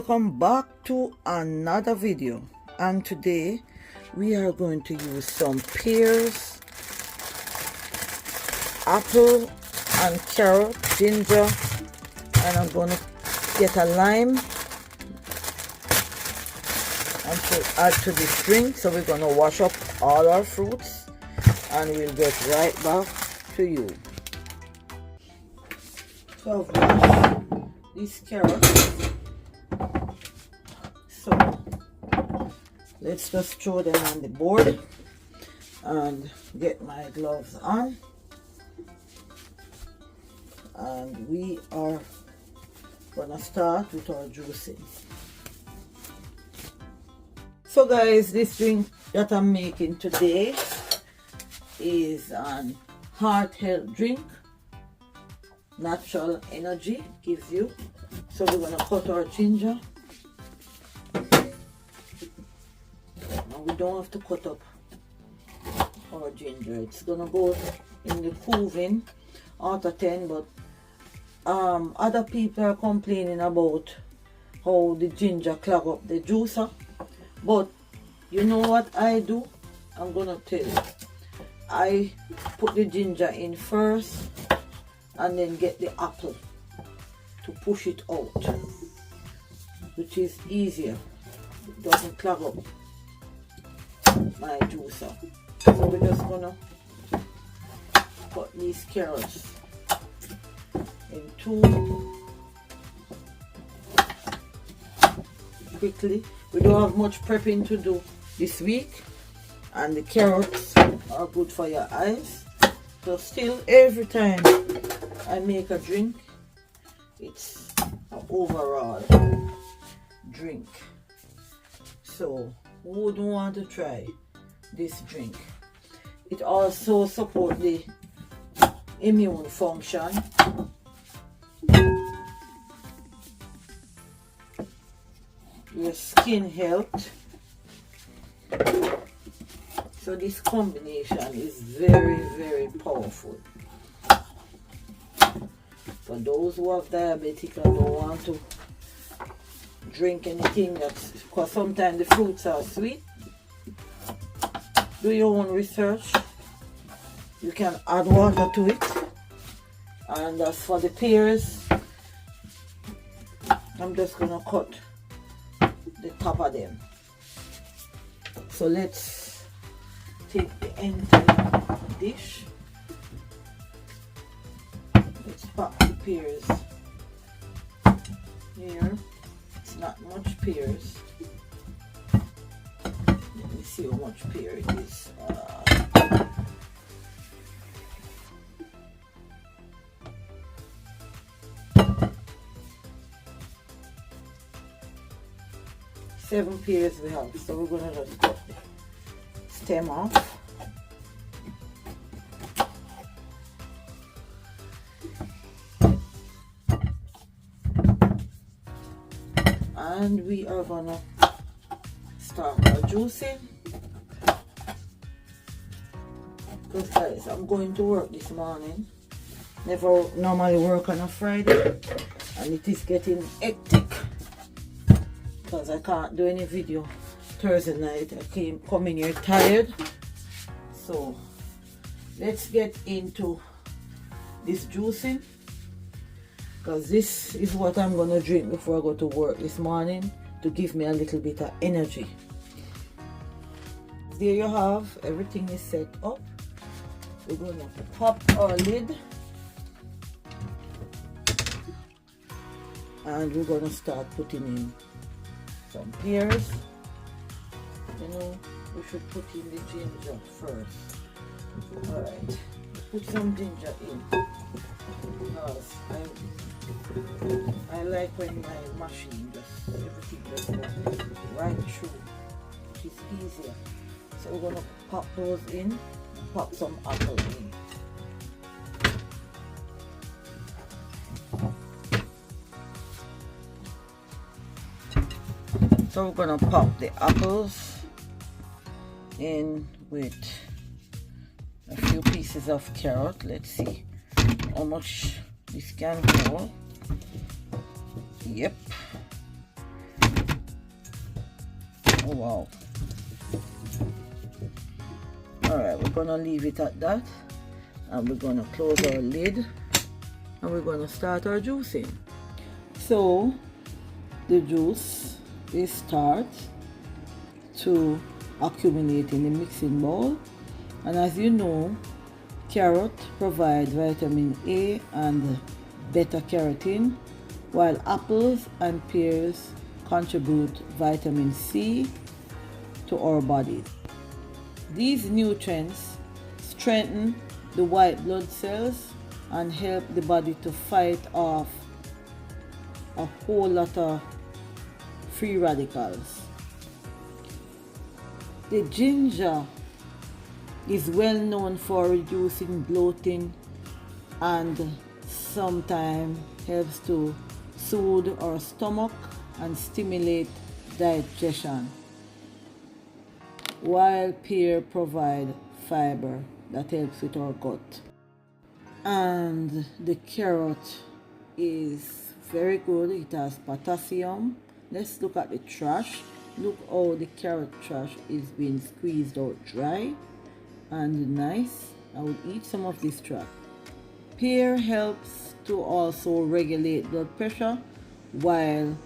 welcome back to another video, and today we are going to use some pears, apple and carrot, ginger, and I'm going to get a lime and to add to this drink. So we're going to wash up all our fruits and we'll get right back to you. So I've washed these carrots, so let's just throw them on the board and get my gloves on, and we are gonna start with our juicing. So guys, this drink that I'm making today is an heart health drink. Natural energy gives you. So we're gonna cut our ginger. Now we don't have to cut up our ginger. It's gonna go in the cooling out of 10, but other people are complaining about how the ginger clog up the juicer. But you know what I do? I'm gonna tell you. I put the ginger in first and then get the apple to push it out, which is easier. It doesn't clog up my juicer. So we're just gonna cut these carrots in two quickly. We don't have much prepping to do this week, and the carrots are good for your eyes. So still, every time I make a drink, it's an overall drink. So who wouldn't want to try this drink? It also supports the immune function. Your skin health. So this combination is very, very powerful. For those who have diabetic and don't want to drink anything that's, because sometimes the fruits are sweet, do your own research. You can add water to it. And as for the pears, I'm just gonna cut the top of them. So let's take the entire dish. Let's pop the pears here. It's not much pears. Let me see how much pear it is. Seven pears we have, so we're gonna just cut the stem off. And we are gonna start our juicing. Because guys, I'm going to work this morning. Never normally work on a Friday, and it is getting hectic because I can't do any video Thursday night. I come in here tired. So let's get into this juicing, because this is what I'm gonna drink before I go to work this morning to give me a little bit of energy. There you have, everything is set up. We're gonna pop our lid and we're gonna start putting in some pears. You know, we should put in the ginger first. Alright, put some ginger in, because I like when my machine just everything just goes right through, which is easier. So we're gonna pop those in, pop some apple in. So we're gonna pop the apples in with a few pieces of carrot. Let's see how much this can hold. Yep, Oh wow. Alright, we're gonna leave it at that, and we're gonna close our lid, and we're gonna start our juicing. So the juice is start to accumulate in the mixing bowl, and as you know, carrot provides vitamin A and beta carotene, while apples and pears contribute vitamin C to our bodies. These nutrients strengthen the white blood cells and help the body to fight off a whole lot of free radicals. The ginger is well known for reducing bloating and sometimes helps to soothe our stomach and stimulate digestion, while pear provide fiber that helps with our gut. And the carrot is very good. It has potassium. Let's look at the trash. Look how the carrot trash is being squeezed out dry and nice. I will eat some of this trash. Pear helps to also regulate blood pressure, while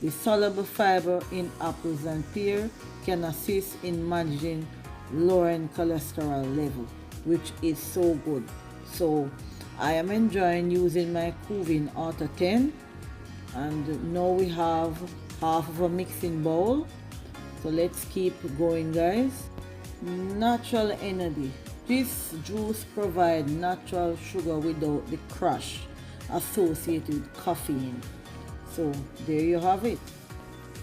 the soluble fiber in apples and pear can assist in managing lowering cholesterol level, which is so good. So I am enjoying using my Cuvin out of 10, and now we have half of a mixing bowl. So let's keep going, guys. Natural energy. This juice provides natural sugar without the crush associated with caffeine. So there you have it.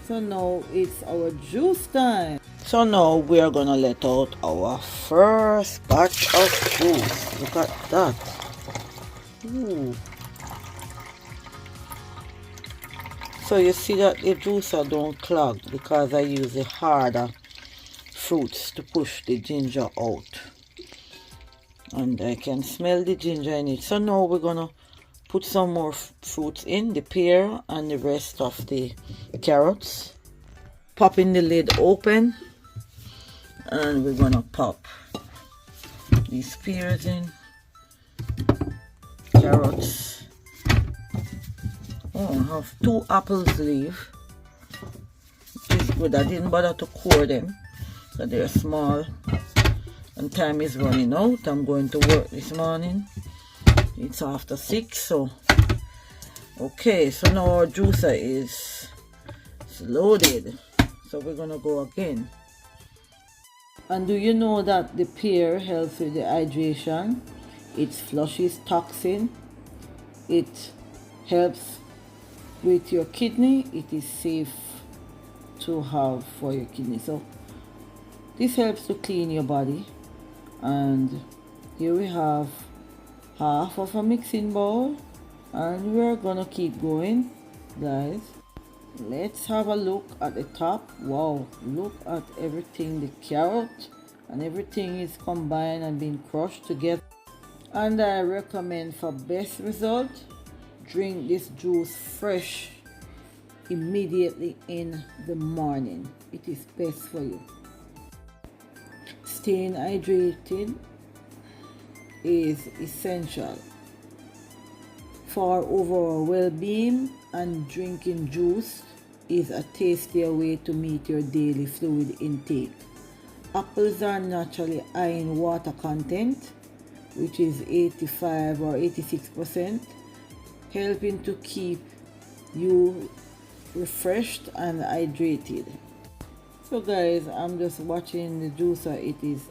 So now it's our juice time. So now we are gonna let out our first batch of juice. Look at that. Ooh. So you see that the juicer don't clog because I use the harder fruits to push the ginger out. And I can smell the ginger in it. So now we're gonna put some more fruits in, the pear and the rest of the carrots. Popping the lid open, and we're gonna pop these pears in, carrots. Oh, I have 2 apples leaf. It's good. I didn't bother to core them, so they're small. And time is running out. I'm going to work this morning. It's after 6, so okay. So now our juicer is loaded. So we're gonna go again. And do you know that the pear helps with the hydration? It flushes toxin. It helps with your kidney. It is safe to have for your kidney. So this helps to clean your body. And here we have half of a mixing bowl, and we're gonna keep going, guys. Let's have a look at the top. Wow, look at everything. The carrot and everything is combined and being crushed together. And I recommend, for best result, drink this juice fresh immediately in the morning. It is best for you. Staying hydrated is essential for overall well-being, and drinking juice is a tastier way to meet your daily fluid intake. Apples are naturally high in water content, which is 85 or 86%, helping to keep you refreshed and hydrated. So guys, I'm just watching the juicer. It is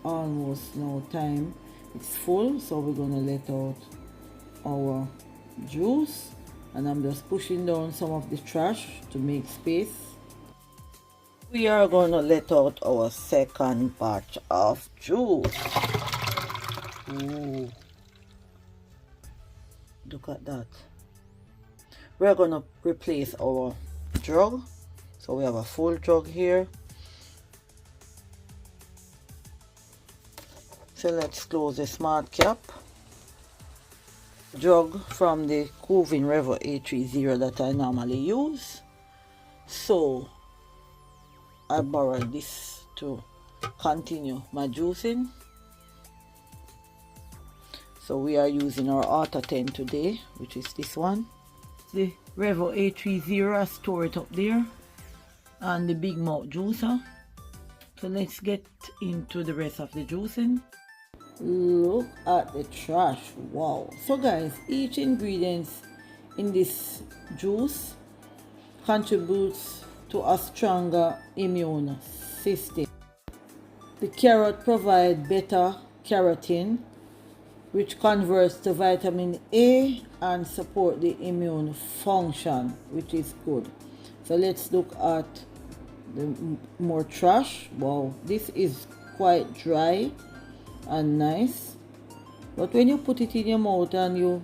almost no time. It's full, so we're gonna let out our juice, and I'm just pushing down some of the trash to make space. We are gonna let out our second batch of juice. Ooh, look at that. We're gonna replace our jug. So we have a full jug here. So let's close the smart cap. Jug from the Cuvin Revo A30 that I normally use. So I borrowed this to continue my juicing. So we are using our Auto 10 today, which is this one. The Revo A30, I store it up there, and the Big Mouth juicer. So let's get into the rest of the juicing. Look at the trash. Wow. So guys, each ingredient in this juice contributes to a stronger immune system. The carrot provides beta carotene, which converts to vitamin A and support the immune function, which is good. So let's look at the more trash. Wow, this is quite dry and nice, but when you put it in your mouth and you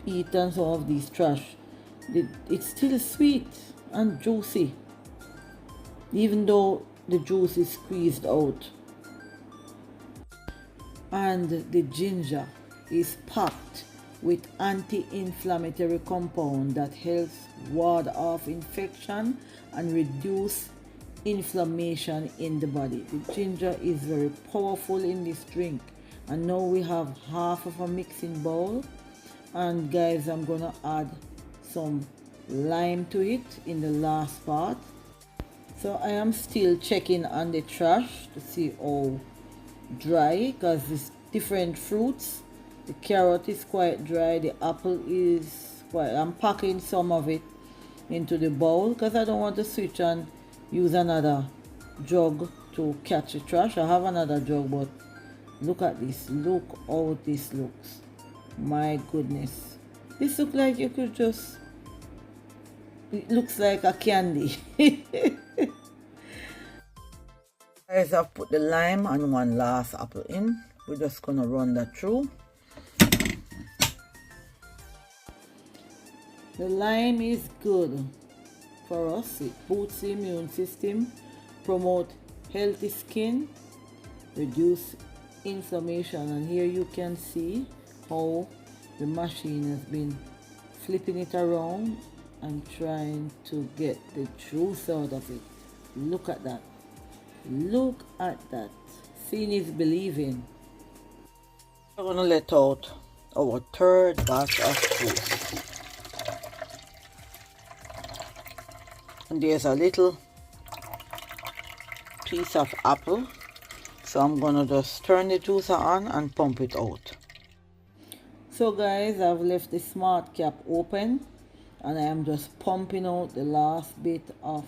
eat and some of these trash, it's still sweet and juicy, even though the juice is squeezed out. And the ginger is packed with anti-inflammatory compound that helps ward off infection and reduce inflammation in the body. The ginger is very powerful in this drink. And now we have half of a mixing bowl, and guys, I'm gonna add some lime to it in the last part. So I am still checking on the trash to see how dry, because it's different fruits. The carrot is quite dry, the apple is quite, I'm packing some of it into the bowl because I don't want to switch and use another jug to catch the trash. I have another jug, but look at this, look how this looks. My goodness, this looks like you could just, it looks like a candy. Guys, I've put the lime and one last apple in. We're just gonna run that through. The lime is good for us. It boosts the immune system, promote healthy skin, reduce inflammation, and here you can see how the machine has been flipping it around and trying to get the juice out of it. Look at that. Look at that. Seeing is believing. We're gonna let out our third batch of juice. And there's a little piece of apple. So I'm gonna just turn the juicer on and pump it out. So guys, I've left the smart cap open and I am just pumping out the last bit of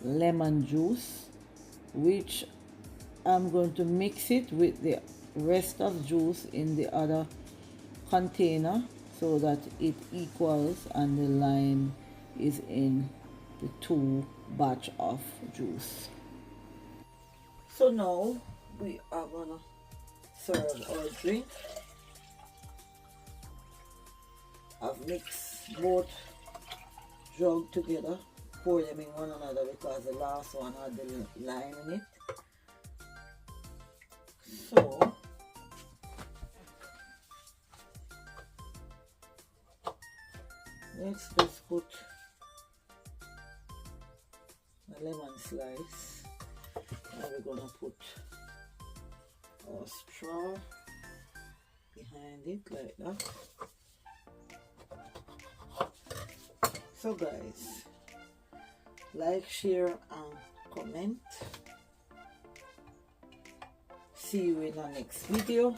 lemon juice, which I'm going to mix it with the rest of juice in the other container so that it equals and the lime is in the two batch of juice. So now we are gonna serve our drink. I've mixed both jug together, pour them in one another because the last one had the lime in it. So let's just put a lemon slice. Now we're gonna put our straw behind it like that. So guys, like, share and comment. See you in the next video.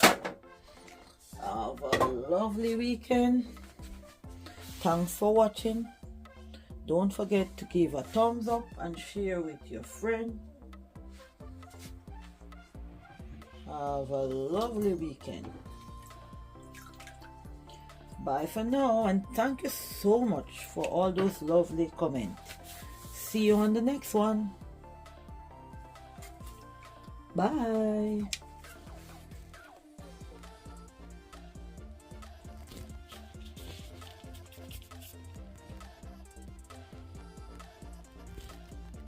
Have a lovely weekend. Thanks for watching. Don't forget to give a thumbs up and share with your friend. Have a lovely weekend. Bye for now, and thank you so much for all those lovely comments. See you on the next one. Bye.